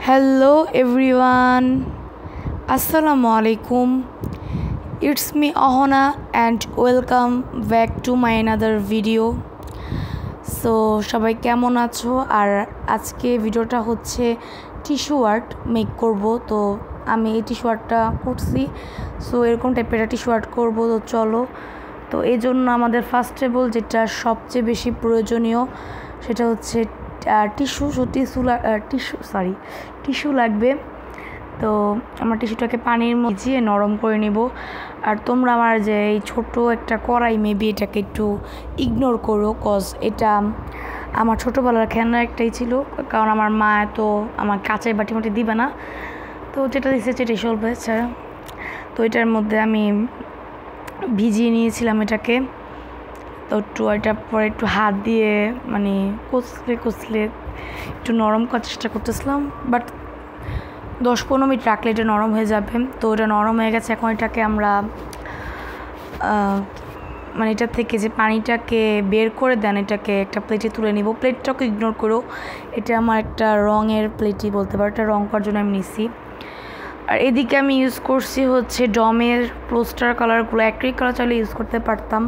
Hello everyone, Assalamu alaikum. It's me Ahona and welcome back to my another video. So সবাই কেমন আছো? আর আজকে ভিডিওটা হচ্ছে টিস্যু আর্ট মেক করব। তো আমি এই টিস্যু আর্টটা করছি, সো এরকম টাইপের একটা টিস্যু আর্ট করবো। তো চলো, তো এই জন্য আমাদের ফার্স্ট অফ অল যেটা সবচেয়ে বেশি প্রয়োজনীয় সেটা হচ্ছে টিস্যু লাগবে। তো আমার টিস্যুটাকে পানির মধ্যে নরম করে নিব। আর তোমরা আমার যে এই ছোট একটা কড়াই মেবি এটাকে একটু ইগনোর করো, কজ এটা আমার ছোটোবেলার খেলনা একটাই ছিল, কারণ আমার মা তো আমার কাঁচের বাটি মাটি দিবে না, তো যেটা দিচ্ছে সেটাই চলবে। তো এটার মধ্যে আমি ভিজিয়ে নিয়েছিলাম এটাকে। তো এটা পরে একটু হাত দিয়ে মানে কচলে একটু নরম করার চেষ্টা করতেছিলাম, বাট 10-15 মিনিট রাখলে এটা নরম হয়ে যাবে। তো এটা নরম হয়ে গেছে। এখন এটাকে আমরা মানে এটার থেকে যে পানিটাকে বের করে দেন এটাকে একটা প্লেটে তুলে নিব। প্লেটটাকে ইগনোর করো, এটা আমার একটা রঙের প্লেটই বলতে পারো, এটা রং করার জন্য আমি নিছি। আর এদিকে আমি ইউজ করছি হচ্ছে ডমের পোস্টার কালারগুলো। অ্যাক্রিলিক কালার চাইলে ইউজ করতে পারতাম,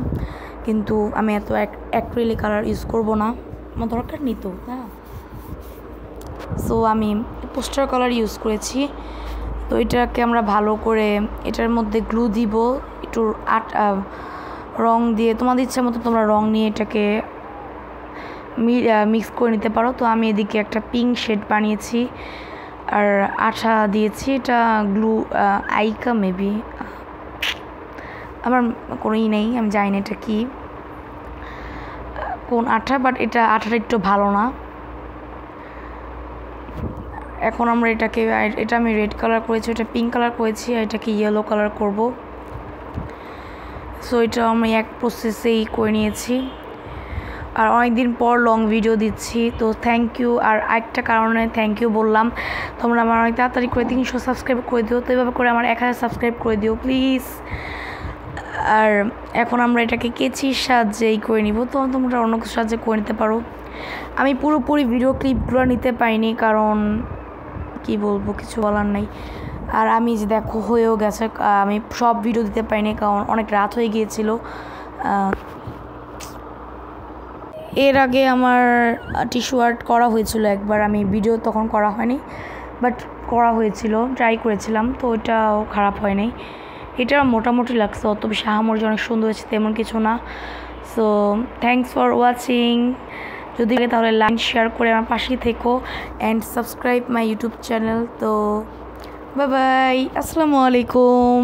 কিন্তু আমি এত অ্যাক্রিলিক কালার ইউজ করব না, আমার দরকার নেই তো। হ্যাঁ, সো আমি পোস্টার কালার ইউজ করেছি। তো এটাকে আমরা ভালো করে এটার মধ্যে গ্লু দিব, একটু রং দিয়ে তোমাদের ইচ্ছা মতো তোমরা রং নিয়ে এটাকে মিক্স করে নিতে পারো। তো আমি এদিকে একটা পিঙ্ক শেড বানিয়েছি আর আঠা দিয়েছি। এটা গ্লু আইকা মেবি, আমার কোনোই নেই, আমি জানি না এটা কি কোন আঠা, বাট এটা আঠাটা একটু ভালো না। এখন আমরা এটা আমি রেড কালার করেছি, এটা পিঙ্ক কালার করেছি, আর এটাকে ইয়েলো কালার করব। সো এটা আমি এক প্রসেসেই করে নিয়েছি। আর অনেকদিন পর লং ভিডিও দিচ্ছি, তো থ্যাংক ইউ। আর একটা কারণে থ্যাংক ইউ বললাম, তোমরা আমার অনেক তাড়াতাড়ি করে 300 সাবস্ক্রাইব করে দিও। তো এইভাবে করে আমার 1000 সাবস্ক্রাইব করে দিও প্লিজ। আর এখন আমরা এটাকে কেচির সাহায্যেই করে নিব। তো তোমরা অন্য কিছু সাহায্যে করে নিতে পারো। আমি পুরোপুরি ভিডিও ক্লিপগুলো নিতে পাইনি, কারণ কি বলবো, কিছু বলার নাই। আর আমি যে দেখো হয়েও গেছে, আমি সব ভিডিও দিতে পারিনি কারণ অনেক রাত হয়ে গিয়েছিল। এর আগে আমার টিস্যু আর্ট করা হয়েছিল একবার, আমি ভিডিও তখন করা হয়নি, বাট করা হয়েছিল, ট্রাই করেছিলাম, তো ওইটাও খারাপ হয় নাই। এটা মোটামুটি লাগছে, অত বেশি আহামরি অনেক সুন্দর হয়েছে তেমন কিছু না। So thanks for watching. যদি লাগে তাহলে লাইক শেয়ার করে আমার পাশেই থেকো and subscribe my YouTube channel. তো বাই বাই, আসসালামু আলাইকুম।